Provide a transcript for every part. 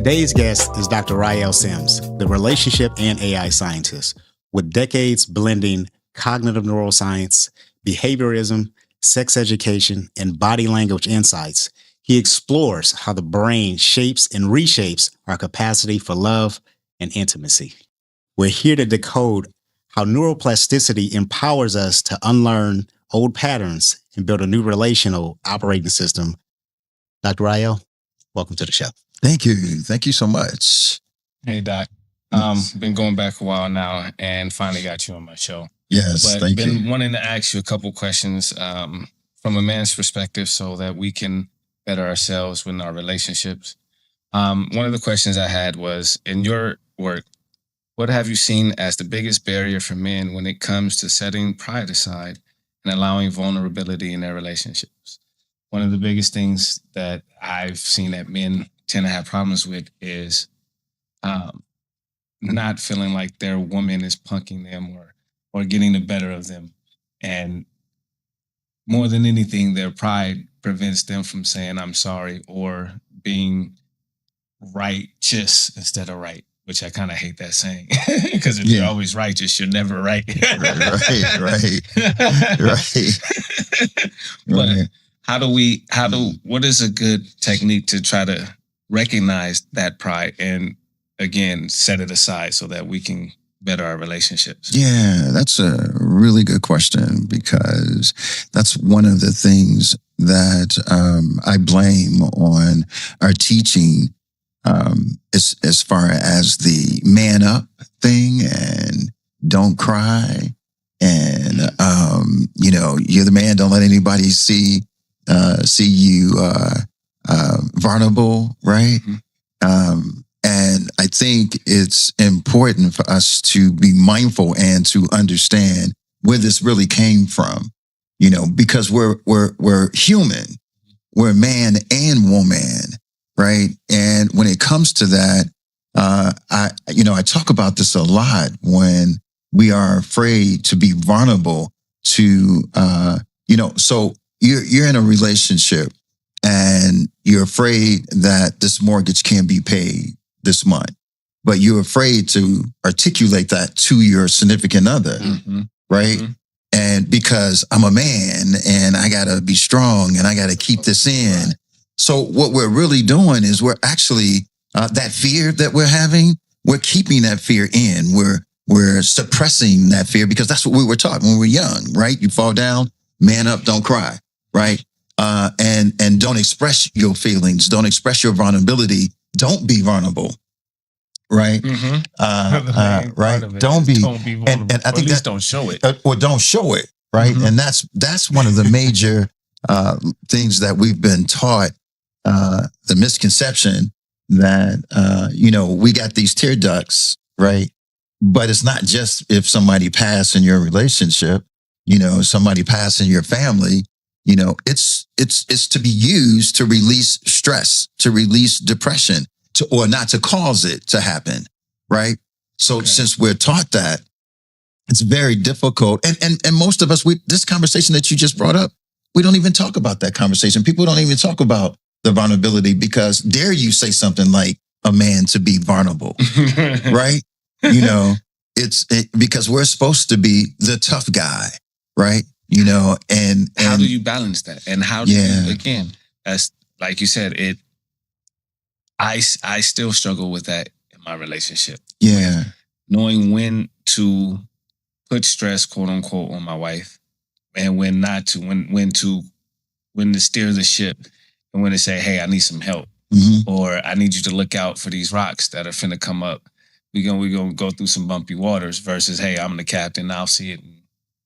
Today's guest is Dr. Ryeal Simms, the relationship and AI scientist. With decades blending cognitive neuroscience, behaviorism, sex education, and body language insights, he explores how the brain shapes and reshapes our capacity for love and intimacy. We're here to decode how neuroplasticity empowers us to unlearn old patterns and build a new relational operating system. Dr. Ryeal, welcome to the show. Thank you. Thank you so much. Hey, Doc. Been going back a while now and finally got you on my show. Yes, but thank you. Been wanting to ask you a couple questions from a man's perspective so that we can better ourselves in our relationships. One of the questions I had was, in your work, what have you seen as the biggest barrier for men when it comes to setting pride aside and allowing vulnerability in their relationships? One of the biggest things that I've seen that men tend to have problems with is not feeling like their woman is punking them or getting the better of them. And more than anything, their pride prevents them from saying, I'm sorry, or being righteous instead of right, which I kind of hate that saying. Because if you're always righteous, you're never right. Right. But what is a good technique to try to recognize that pride and, again, set it aside so that we can better our relationships? Yeah, that's a really good question, because that's one of the things that I blame on our teaching as far as the man up thing and don't cry. And, you're the man, don't let anybody see you vulnerable, right? Mm-hmm. And I think it's important for us to be mindful and to understand where this really came from, because we're human, we're man and woman, right? And when it comes to that, I talk about this a lot when we are afraid to be vulnerable to, so you're in a relationship and you're afraid that this mortgage can't be paid this month, but you're afraid to articulate that to your significant other, right? Mm-hmm. And because I'm a man and I gotta be strong and I gotta keep this in. So what we're really doing is we're actually, that fear that we're having, we're keeping that fear in. We're suppressing that fear because that's what we were taught when we were young, right? You fall down, man up, don't cry, right? And don't express your feelings, don't express your vulnerability. Don't be vulnerable, right? Mm-hmm. Right. Don't be vulnerable. And I think that don't show it, or don't show it, right? Mm-hmm. And that's one of the major things that we've been taught. The misconception that we got these tear ducts, right? But it's not just if somebody passed in your relationship, somebody passed in your family. It's to be used to release stress, to release depression, or not to cause it to happen, right? So since we're taught that, it's very difficult. And most of us, this conversation that you just brought up, we don't even talk about that conversation. People don't even talk about the vulnerability because dare you say something like a man to be vulnerable, right? Because we're supposed to be the tough guy, right? And how do you balance that? And how do you, again, as like you said, I still struggle with that in my relationship. Yeah. Knowing when to put stress, quote unquote, on my wife and when not to, when to steer the ship and when to say, hey, I need some help. Mm-hmm. Or I need you to look out for these rocks that are finna come up. We're gonna go through some bumpy waters versus, hey, I'm the captain, I'll see it.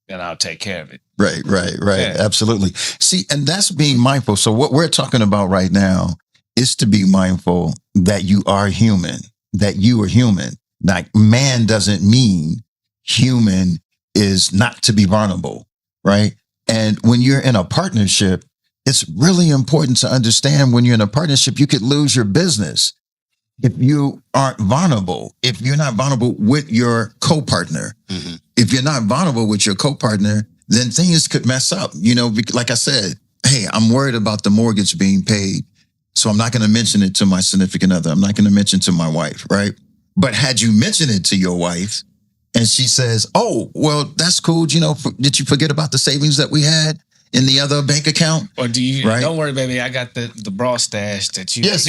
Then I'll take care of it. Right. Yeah. Absolutely. See, and that's being mindful. So what we're talking about right now is to be mindful that you are human, that you are human. Like man doesn't mean human is not to be vulnerable, right? And when you're in a partnership, it's really important to understand when you're in a partnership, you could lose your business if you aren't vulnerable, if you're not vulnerable with your co-partner. Mm-hmm. If you're not vulnerable with your co-partner, then things could mess up. Like I said, hey, I'm worried about the mortgage being paid. So I'm not going to mention it to my significant other. I'm not going to mention it to my wife, right? But had you mentioned it to your wife and she says, oh, well, that's cool. You know, did you forget about the savings that we had in the other bank account? Or do you, right? Don't worry, baby, I got the bra stash that you... Yes.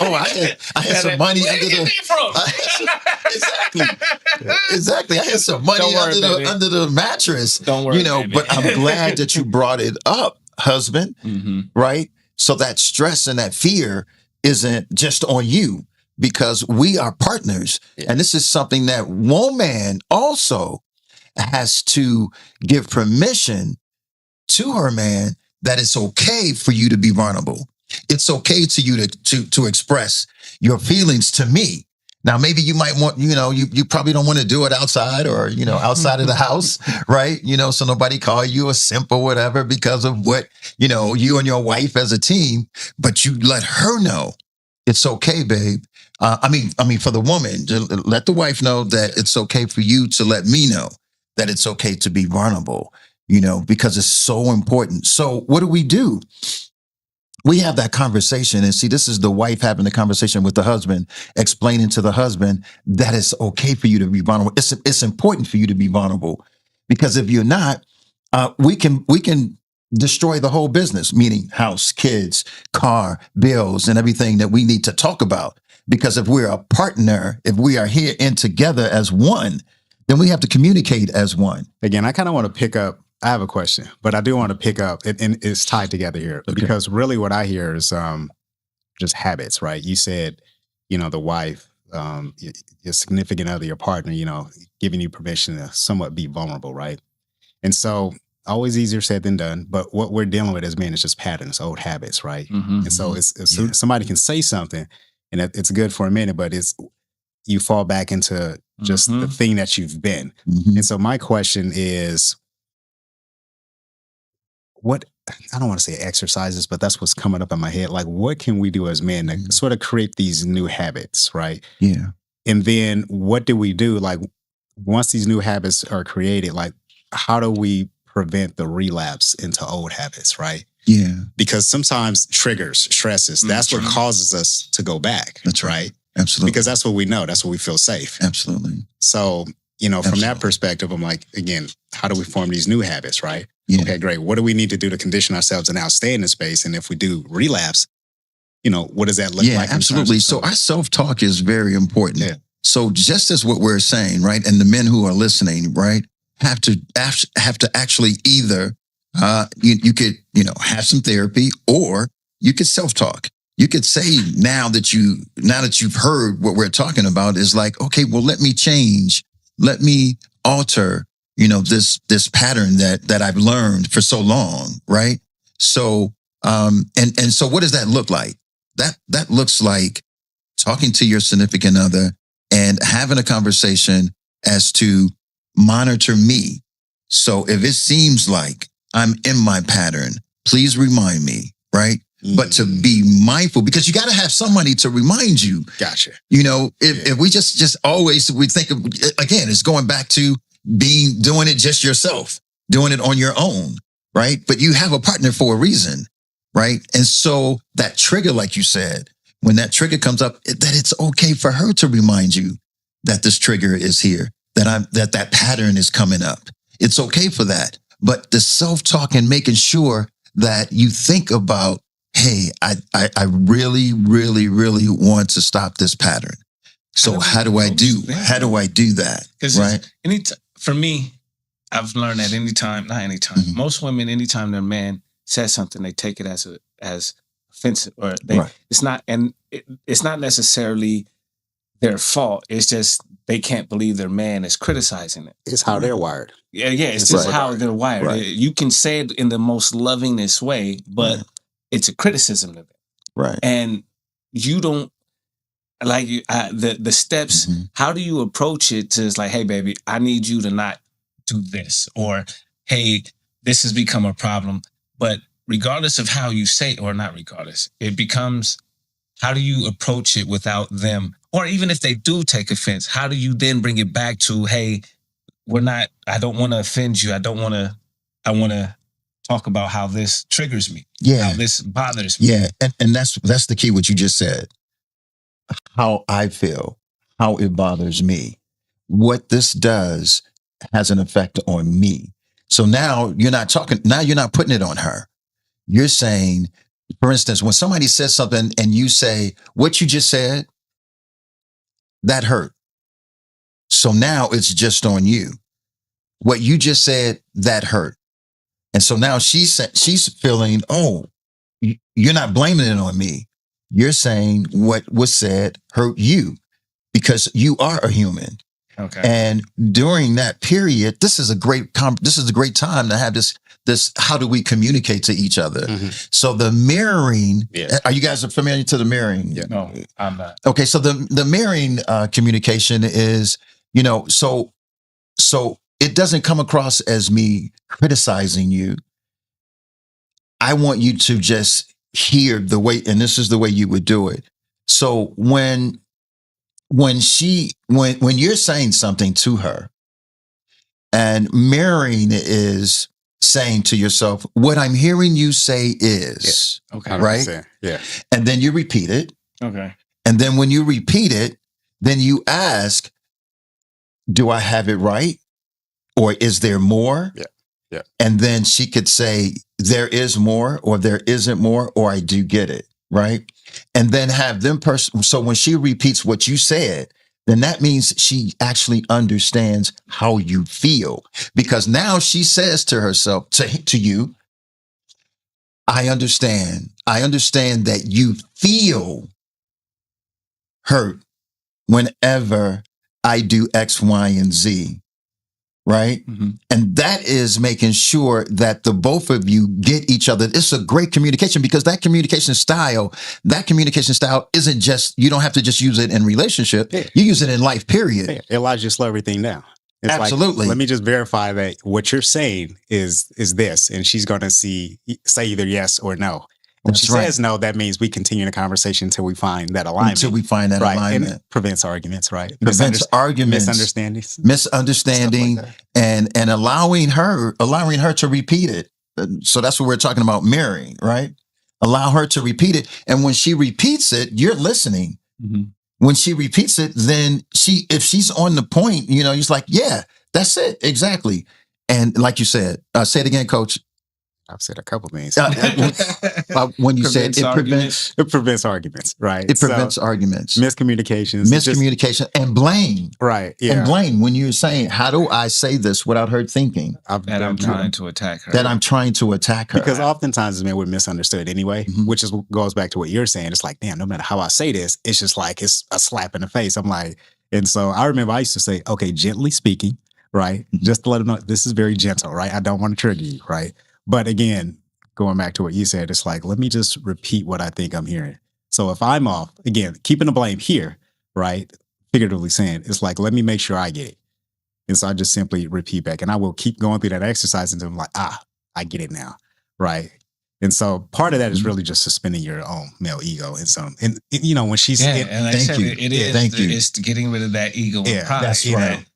Oh, I had some money under Exactly. I had some money under the mattress. Don't worry, baby. But I'm glad that you brought it up, husband, right? So that stress and that fear isn't just on you, because we are partners. Yeah. And this is something that woman also has to give permission to her man, that it's okay for you to be vulnerable. It's okay to you to express your feelings to me. Now, maybe you might want, you probably don't want to do it outside or, outside of the house, right? So nobody call you a simp or whatever because of what, you and your wife as a team, but you let her know it's okay, babe. I mean, for the woman, let the wife know that it's okay for you to let me know that it's okay to be vulnerable, because it's so important. So what do? We have that conversation, and see, this is the wife having the conversation with the husband, explaining to the husband that it's okay for you to be vulnerable. It's important for you to be vulnerable, because if you're not, we can destroy the whole business, meaning house, kids, car, bills, and everything that we need to talk about. Because if we're a partner, if we are here in together as one, then we have to communicate as one. Again, I kind of want to pick up. I have a question, but I do want to pick up, and it's tied together here, because really what I hear is just habits, right? You said, the wife, your significant other, your partner, giving you permission to somewhat be vulnerable, right? And so always easier said than done, but what we're dealing with as men is just patterns, old habits, right? And so somebody can say something and it's good for a minute, but you fall back into just the thing that you've been. And so my question is, what, I don't want to say exercises, but that's what's coming up in my head. Like, what can we do as men to sort of create these new habits, right? Yeah. And then what do we do? Like, once these new habits are created, like, how do we prevent the relapse into old habits, right? Yeah. Because sometimes triggers, stresses, that's what causes us to go back. That's right. Absolutely. Because that's what we know. That's what we feel safe. Absolutely. So, from that perspective, I'm like, again, how do we form these new habits, right? Yeah. Okay, great. What do we need to do to condition ourselves to now stay in the space? And if we do relapse, what does that look like? Yeah, absolutely. So our self-talk is very important. Yeah. So just as what we're saying, right? And the men who are listening, right, have to actually either, you could, have some therapy, or you could self-talk. You could say now that you've heard what we're talking about is like, okay, well, let me change. Let me alter, this pattern that I've learned for so long, right? So, and so what does that look like? That looks like talking to your significant other and having a conversation as to monitor me. So if it seems like I'm in my pattern, please remind me, right? But to be mindful, because you got to have somebody to remind you. Gotcha. If we just always, we think of, again, it's going back to doing it just yourself, doing it on your own, right? But you have a partner for a reason, right? And so that trigger, like you said, when that trigger comes up, that it's okay for her to remind you that this trigger is here, that pattern is coming up. It's okay for that. But the self-talk and making sure that you think about, hey, I really, really, really want to stop this pattern. So how do I do that? Right? For me, I've learned that most women, anytime their man says something, they take it as offensive, or it's not necessarily their fault. It's just they can't believe their man is criticizing it. It's how they're wired. Yeah, it's just how they're wired. Right. You can say it in the most lovingest way, but it's a criticism of it. Right. And you don't like the steps. How do you approach it to, it's like, hey, baby, I need you to not do this, or hey, this has become a problem. But regardless of how you say, or not regardless, it becomes, how do you approach it without them? Or even if they do take offense, how do you then bring it back to, hey, I don't want to offend you. I want to talk about how this triggers me. Yeah. How this bothers me. Yeah. And that's the key, what you just said. How I feel, how it bothers me. What this does has an effect on me. So now you're not putting it on her. You're saying, for instance, when somebody says something and you say, what you just said, that hurt. So now it's just on you. What you just said, that hurt. And so now she's feeling, oh, you're not blaming it on me. You're saying what was said hurt you because you are a human. Okay. And during that period, this is a great time to have this, how do we communicate to each other? So the mirroring, are you guys familiar to the mirroring? Yeah. No, I'm not. Okay. So the mirroring communication is, so it doesn't come across as me criticizing you. I want you to just hear the way, and this is the way you would do it. So when you're saying something to her, and mirroring is saying to yourself, what I'm hearing you say is, okay, right? Yeah. And then you repeat it. Okay. And then when you repeat it, then you ask, do I have it right? Or is there more? Yeah. Yeah. And then she could say, there is more, or there isn't more, or I do get it. Right. And then have them so when she repeats what you said, then that means she actually understands how you feel, because now she says to herself, to you, I understand that you feel hurt whenever I do X, Y, and Z. Right. And that is making sure that the both of you get each other. It's a great communication, because that communication style isn't just, you don't have to just use it in relationship. Yeah. You use it in life, period. Yeah. It allows you to slow everything down. It's absolutely. Like, let me just verify that what you're saying is this. And she's going to say either yes or no. When she says no, that means we continue the conversation until we find that alignment. Until we find that alignment. And it prevents arguments, right? Prevents arguments. Misunderstanding, like and allowing her to repeat it. So that's what we're talking about, mirroring, right? Allow her to repeat it. And when she repeats it, you're listening. When she repeats it, then if she's on the point, he's like, yeah, that's it. Exactly. And like you said, say it again, Coach. I've said a couple things. When you said it prevents arguments, right? It prevents arguments, miscommunication, and blame, right? Yeah, and blame. When you're saying, "How do I say this without her thinking I'm trying to attack her?" That I'm trying to attack her, because oftentimes, we're misunderstood anyway. Which goes back to what you're saying. It's like, damn, no matter how I say this, it's just like it's a slap in the face. I'm like, and so I remember I used to say, "Okay, gently speaking, right? Just to let them know this is very gentle, right? I don't want to trigger you, right?" But again, going back to what you said, it's like, let me just repeat what I think I'm hearing. So if I'm off, again, keeping the blame here, right? Figuratively saying, it's like, let me make sure I get it. And so I just simply repeat back, and I will keep going through that exercise until I'm like, I get it now, right? And so part of that is really just suspending your own male ego. And so, and when she's and like thank you. It's getting rid of that ego and pride. That's right.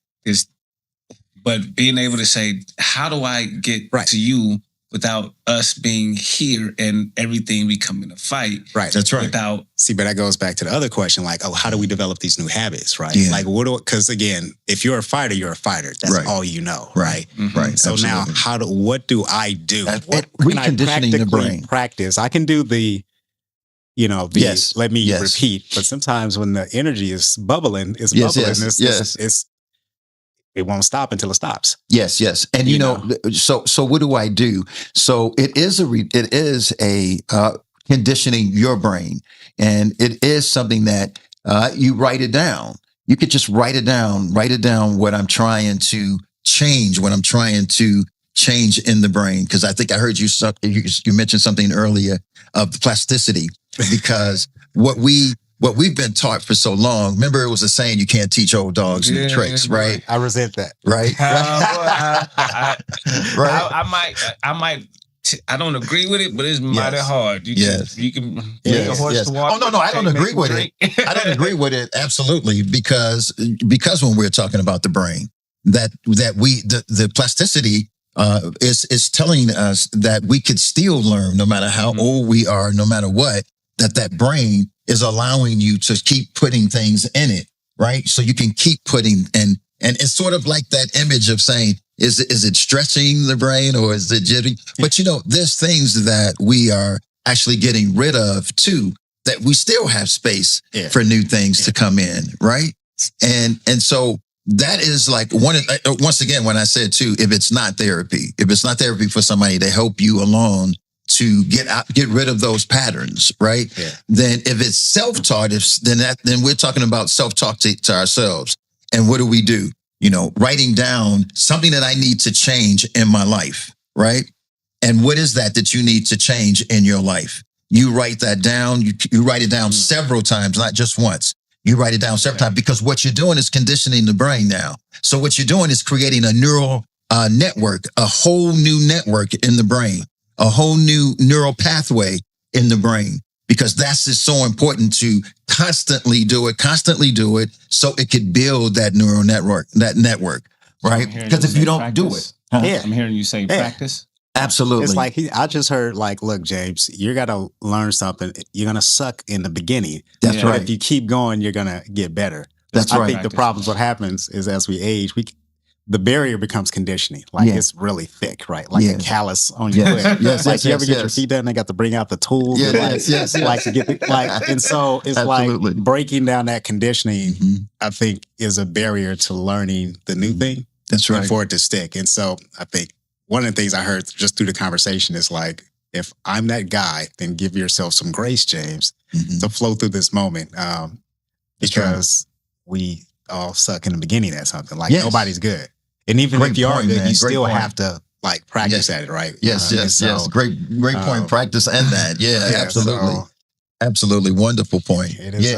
But being able to say, how do I get to you without us being here and everything becoming a fight? Right. That's right. But that goes back to the other question, like, how do we develop these new habits, right? Yeah. Like, because again, if you're a fighter, you're a fighter. That's all you know, right? Right. So absolutely. Now, what do I do? What reconditioning the brain. Practice. I can do the let me repeat. But sometimes when the energy is bubbling, it won't stop until it stops. Yes. And so what do I do? So it is a conditioning your brain, and it is something that you write it down. You could just write it down what I'm trying to change, in the brain. Because I think I heard you mentioned something earlier of the plasticity, because what we've been taught for so long. Remember, it was a saying, you can't teach old dogs new tricks, right? I resent that. Right? I might. I don't agree with it, but it's mighty hard. You can bring a horse to water. Oh, no, I don't agree with it. I don't agree with it, absolutely, because when we're talking about the brain, the plasticity It's telling us that we could still learn no matter how old we are, no matter what, that brain is allowing you to keep putting things in it, right? So you can keep putting, and it's sort of like that image of saying, is it stretching the brain or is it jittering? But there's things that we are actually getting rid of too, that we still have space for new things to come in, right? And so that is like once again, when I said too, if it's not therapy for somebody to help you along to get rid of those patterns, right? Yeah. Then if it's self-taught, then we're talking about self-talk to ourselves. And what do? Writing down something that I need to change in my life, right? And what is that you need to change in your life? You write that down. You write it down several times, not just once. You write it down several times, because what you're doing is conditioning the brain now. So what you're doing is creating a neural network, a whole new network in the brain, a whole new neural pathway in the brain, because that's just so important to constantly do it so it could build that neural network, right? Because if you don't do it, I'm hearing you say practice. Absolutely. It's like I just heard, like, look, James, you got to learn something. You're going to suck in the beginning. That's right. If you keep going, you're going to get better. That's right. I think the problems, what happens is as we age, the barrier becomes conditioning. Like it's really thick, right? Like a callus on your foot. You ever get your feet done, they got to bring out the tools. And so it's like breaking down that conditioning, I think, is a barrier to learning the new thing. That's right. And for it to stick. And so I think one of the things I heard just through the conversation is like, if I'm that guy, then give yourself some grace, James, to flow through this moment. Because we all suck in the beginning at something. Like nobody's good. And even if you are good, you still have to like practice at it, right? Yes. Great point. Practice and that. Absolutely. Absolutely. Wonderful point. It is,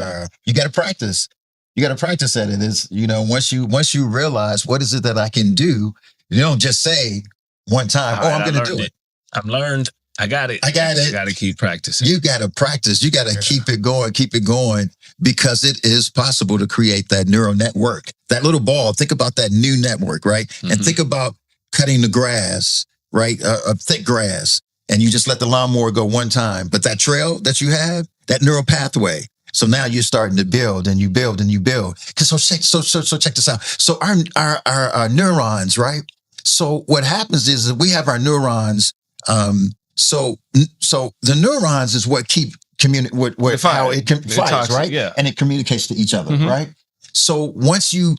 you got to practice. You got to practice at it. Is, once you realize what is it that I can do, you don't just say one time, I'm going to do it. I've learned. I got it. You got to keep practicing. You got to practice. You got to keep it going, because it is possible to create that neural network. That little ball, think about that new network, right? And think about cutting the grass, right? Thick grass. And you just let the lawnmower go one time. But that trail that you have, that neural pathway. So now you're starting to build and you build and you build. So check this out. So our neurons, right? So what happens is that we have our neurons. So the neurons is what keep how it flies, right? Yeah. And it communicates to each other, right? So once you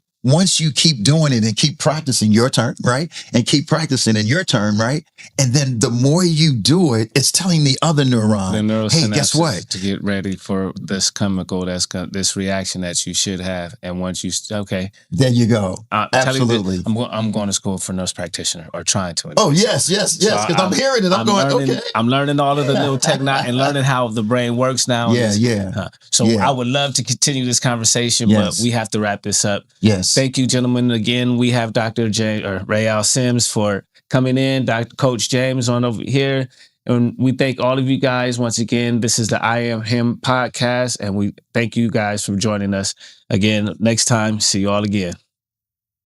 keep doing it and keep practicing your turn, right? And keep practicing in your turn, right? And then the more you do it, it's telling the other neuron, hey, guess what? To get ready for this this reaction that you should have. And once you, there you go. Absolutely. I'm going to school for nurse practitioner, or trying to. Oh, yes. Because I'm hearing it. I'm learning all of the new technology and learning how the brain works now. I would love to continue this conversation, but we have to wrap this up. Yes. Thank you, gentlemen. Again, we have Dr. Ryeal Simms for coming in, Coach James on over here. And we thank all of you guys once again. This is the I Am Him podcast, and we thank you guys for joining us again. Next time, see you all again.